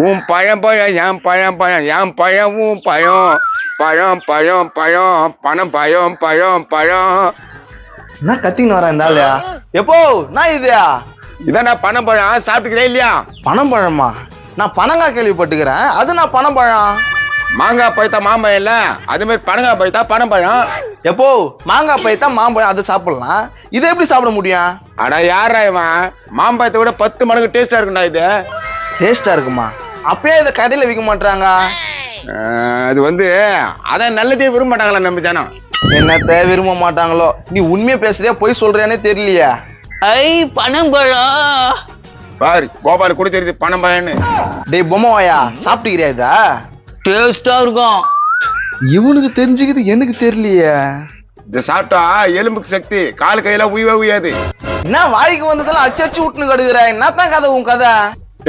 உன் பழம் பழம் என் பழம் பழம் என் பழம் உன் பழம் பழம் பழம் பழம் பணம் பழம் பழம் பழம். என்ன கத்தின்னு வரேன் இந்த ஆளையா? எப்போ நான் இதுயா இதான் நான் பணம் பழம் சாப்பிட்டுக்கிறேன் இல்லையா? பணம் பழமா? நான் பனங்காய் கேள்விப்பட்டுக்கிறேன், அது நான் பணம் பழம். மாங்காய் பைத்தா மாம்பழம் இல்ல, அது மாதிரி பனங்காய் பைத்தா பணம் பழம். எப்போ மாங்காய் பைத்தா மாம்பழம் அதை சாப்பிடலாம், இதை எப்படி சாப்பிட முடியும்? அடா யாரா இவன்? மாம்பழத்தை விட 10 மடங்கு டேஸ்டா இருக்குண்டா இது. டேஸ்டா இருக்குமா? அப்பயே இதை கடையில விற்க மாட்டாங்க. அது வந்து அதான் நல்லதே விரும்ப மாட்டாங்களா நம்ம ஜனம். என்னத்த விரும்ப மாட்டாங்களோ? நீ உண்மையை பேசுறியா பொய் சொல்றியானே தெரியலையா? ஐ பணம் பழம் பாரு கோபால் கூட தெரியுது பணம் பழம்னு. டேய் பொம்மாவாயா, சாப்பிட்டுக்கிறியா இதா? டேஸ்டா இருக்கும். இவனுக்கு தெரிஞ்சுக்குது எனக்கு தெரியலையே. இதை சாப்பிட்டா எலும்புக்கு சக்தி, கால் கையில உய்வே உய்யாது. என்ன வாய்க்கு வந்ததெல்லாம் அச்சு விட்டுன்னு கடுக்குற? என்னத்தான் கதை உன் கதை?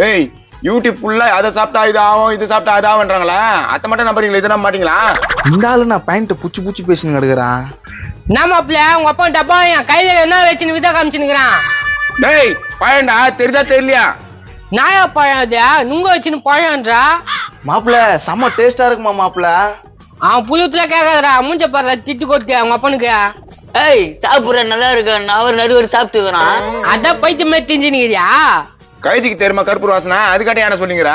டேய் யூடியூப் ஃபுல்லா அதை சாப்பிட்டா இது ஆகும், இது சாப்பிட்டா அது ஆகுன்றாங்களா? அத்தை மட்டும் நம்புறீங்களா? இதை நம்ப மாட்டீங்களா? இந்த ஆளு நான் பேண்ட் பூச்சி பூச்சி பேசின்னு கிடக்குறான். நம்மப்ல உங்க அப்பா டப்பா என் கையில என்ன வச்சுன்னு விதா காமிச்சுன்னுக்குறான். டேய் பழண்டா, தெரியுதா தெரியலையா? நாயா பழம் அது நுங்க வச்சுன்னு பழம்ன்றா. மாப்பிள்ள செம்ம டேஸ்டா இருக்குமா மாப்பிள்ள? அவன் புழுத்துல கேட்காதடா, மூஞ்ச பாரு திட்டு கொடுத்து அவங்க அப்பனுக்கு. ஏய் சாப்பிடுற நல்லா இருக்கு, நான் ஒரு நடுவர் சாப்பிட்டுக்கிறான். அதான் பைத்தியமே திஞ்சுனிக்கிறியா? கைதிக்கு தெரியுமா கற்பூர வாசனை? அதுக்காட்டி என்ன சொன்னீங்கற?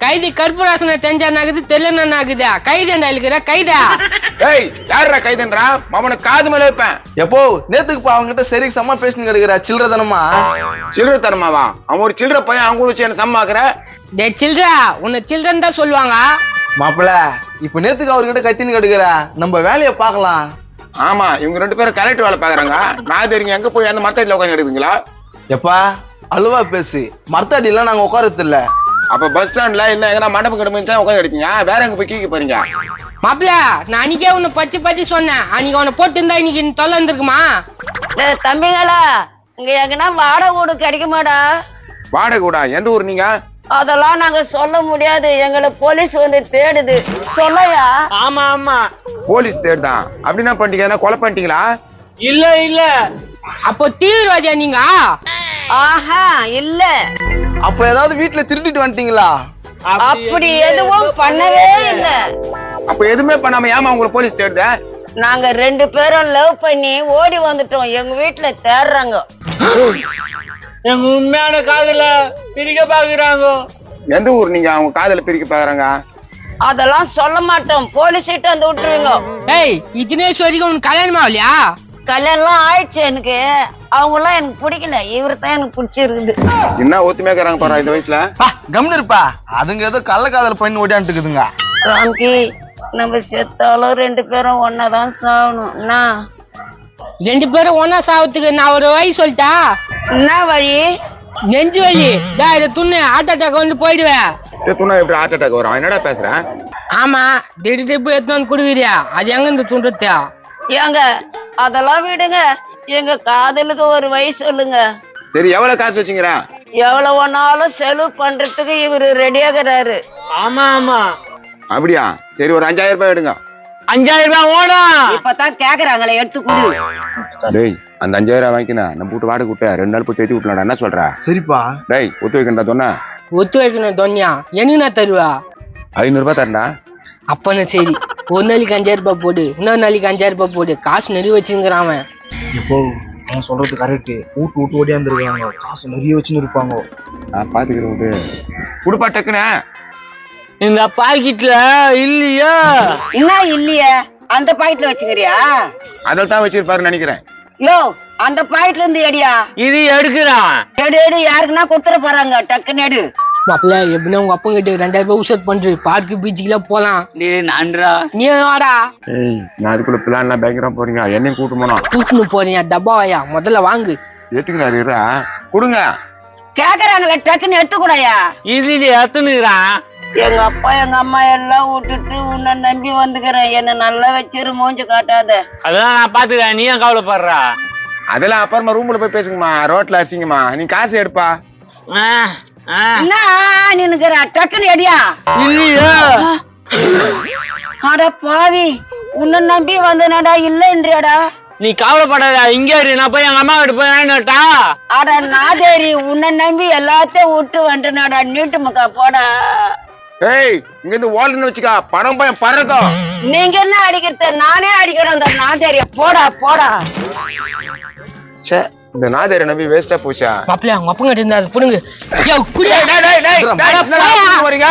கைதி கற்பூராசனை தெரிஞ்சானாக்குது தெரியலன்னா ஆகுதா? கைதண்டா இருக்கிற கைதா. டேய் யாரா கைதன்றா? மாமன காது மேல வைப்பேன். எப்போ நேத்துக்கு அவங்கிட்ட சரி செம்ம பேசின்னு கிடக்குறா. சில்லறதனமா? சில்லறத்தனமாவா? அவன் ஒரு சில்லற பையன், அவங்க வச்சு என்ன சம்மாக்குற? டே சில்றா, உன்னை சில்றன்னு தான் சொல்லுவாங்க. மாப்பிள்ள இப்ப நேத்துக்கு அவர்கிட்ட கத்தின்னு கிடக்குற, நம்ம வேலையை பார்க்கலாம். ஆமா, இவங்க 2 பேரும் கலெக்டர் வேலை பாக்குறாங்க. நான் தெரியுங்க எங்க போய் அந்த மரத்தடியில உட்காந்து எடுக்குங்களா? எப்பா அழுவா பேசு, மரத்தடியெல்லாம் நாங்க உட்காரது இல்ல. அப்ப பஸ் ஸ்டாண்ட்ல இல்ல எங்கன்னா மண்டபம் கிடமிச்சா உட்காந்து எடுத்தீங்க, வேற எங்க போய் கீக்க போறீங்க? மாப்பிள்ள நான் அன்னைக்கே உன்னை பத்தி சொன்னேன், அன்னைக்கு அவனை போட்டு இருந்தா இன்னைக்கு தொல்லை இருந்திருக்குமா? தம்பிங்களா இங்க எங்கன்னா வாடகை வீடு கிடைக்குமாடா? வாடகை கூடா? எந்த ஊர் நீங்க? அதெல்லாம் நாங்க சொல்ல முடியாது, எங்களை போலீஸ் வந்து தேடுது. சொல்லையா? ஆமா ஆமா போலீஸ் தேடுதான். அப்படின்னா பண்ணிட்டீங்க, கொலை பண்ணிட்டீங்களா? இல்ல இல்ல. அப்போ தீவிரவாதியா நீங்க? ஆஹா இல்ல. அப்ப ஏதாவது வீட்டுல திருடிட்டு வந்துட்டீங்களா? அப்படி எதுவும் பண்ணவே இல்ல. அப்ப எதுவுமே பண்ணாம ஏமா உங்களை போலீஸ் தேடுத? நாங்க 2 பேரும் லவ் பண்ணி ஓடி வந்துட்டோம், எங்க வீட்டுல தேடுறாங்க. எங்க உண்மையான காதல பிரிக்க பாக்குறாங்க. எந்த ஊர் நீங்க? அவங்க காதல பிரிக்க பாக்குறாங்க. அதெல்லாம் சொல்ல மாட்டோம், போலீஸ் கிட்ட வந்து விட்டுருவீங்க. ஏய் இத்தினேஷ் வரைக்கும் உனக்கு கல்யாணமா இல்லையா? கல்யாணம் ஆயிடுச்சு எனக்கு. அவங்க எல்லாம் எனக்கு பிடிக்கல, இவரு தான் எனக்கு பிடிச்சிருக்குது. என்ன ஒத்துமையா இருக்கிறாங்க பாரு இந்த வயசுல. கம்னு இருப்பா, அதுங்க ஏதோ கள்ளக்காதல் பண்ணி ஓடியான்ட்டுக்குதுங்க. ராம்கி நம்ம செத்தாலும் 2 பேரும் ஒன்னாதான் சாகணும். என்ன 2 பேரும் ஒன்னா சாவத்துக்கு நான் ஒரு வழி சொல்லிட்டா? என்ன வழி? நெஞ்சு வலி இதை துண்ணு ஹார்ட் அட்டாக் வந்து போயிடுவேன். துணா எப்படி ஹார்ட் அட்டாக் வரும்? என்னடா பேசுறேன்? ஆமா திடீர்னு எடுத்து வந்து குடுவிரியா? அது எங்க இருந்து துண்டுத்தியா? ஏங்க அதெல்லாம் விடுங்க, எங்க காதலுக்கு ஒரு வழி சொல்லுங்க. சரி எவ்வளவு காசு வச்சுங்கிறா? எவ்வளவு ஒன்னாலும் செலவு பண்றதுக்கு இவரு ரெடியாகிறாரு. ஆமா ஆமா. அப்படியா? சரி ஒரு 5000 ரூபாய் எடுங்க. 5000 ரூபாய் ஓடும். இப்பதான் கேக்குறாங்களே, எடுத்து கொடு. டேய் அந்த 5000 வாங்கினா நம்ம வீட்டு வாடகை விட்டு 2 நாள் போய் தேத்தி விட்டுலாடா. என்ன சொல்ற? சரிப்பா. டேய் ஒத்து வைக்கண்டா சொன்ன. ஒத்து வைக்கணும் தொன்னியா, என்ன தருவா? 500 ரூபாய் தரண்டா. அப்பனா சரி, ஒரு நாளைக்கு 5000 ரூபாய் போடு, இன்னொரு நாளைக்கு 5000 ரூபாய் போடு. காசு நிறைய வச்சுங்கிறான் அவன். இப்போ அவன் சொல்றது கரெக்ட். வீட்டு ஓடியாந்துருக்காங்க, காசு நிறைய வச்சுன்னு இருப்பாங்க. நான் பாத்துக்கிறேன் விடு. குடுப்பா டக்குனே. இந்த பாக்கெட்ல இல்லையா? என்ன இல்லையே? அந்த பாக்கெட்ல வச்சுக்கிறியா? அதில் தான் வச்சிருப்பாருன்னு நினைக்கிறேன். யோ அந்த பாக்கெட்ல இருந்து எடியா? இது எடுக்கிறான். எடு எடு, யாருக்குன்னா கொடுத்துட போறாங்க, டக்குன்னு எடு. மாப்பிள்ள எப்படின்னா உங்க அப்பா கிட்ட 2000 ரூபாய் உஷர் பண்று, பார்க்கு பீச்சுக்குலாம் போலாம். நன்றா நீ வாடா. ஏய் நான் அதுக்குள்ள பிளான் எல்லாம் பயங்கரமா போறீங்க, என்னையும் கூட்டு போனா கூட்டுன்னு போறீங்க டப்பாவாயா? முதல்ல வாங்கு. ஏத்துக்கிறாரு கொடுங்க. கேக்குறாங்களே, டக்குன்னு எடுத்துக்கூடாயா? இது எத்தனுக்குறான். எங்க அப்பா எங்க அம்மா எல்லாம் விட்டுட்டு உன்னை நம்பி வந்துக்கிறேன், என்ன நல்லா வச்சிரு, மூஞ்சி காட்டாத. அதெல்லாம் நான் பாத்துக்கிறேன், நீ ஏன் கவலைப்படுறா? அதெல்லாம் அப்புறமா ரூம்ல போய் பேசுங்கம்மா, ரோட்ல அசிங்கம்மா. நீ காசு எடுப்பா. என்ன நின்னுக்கிற? டக்குன்னு எடியா? இல்லையா? அட பாவி, உன்னை நம்பி வந்தனடா, இல்லைன்றியாடா? நீ கவலைப்படாத, இங்க இரு, நான் போய் எங்க அம்மா கிட்ட போய் வாங்கிட்டா. அட நாதேரி, உன்னை நம்பி எல்லாத்தையும் விட்டு வந்துனடா, நீட்டு மக்கா போடா. ஏய் இங்க இருந்து ஓடுன்னு வச்சுக்கா பணம் பயம் பறக்கும். நீங்க என்ன அடிக்கிறது, நானே அடிக்கிறேன். அந்த நாதேரிய போடா போடா. ச்சே இந்த நாதேரை நம்பி வேஸ்டா போச்சா. மாப்பிள்ள அவங்க அப்பங்க இருந்தா அது புடுங்க. யோ குடியா. டேய் டேய் டேய், என்னடா வரீங்க?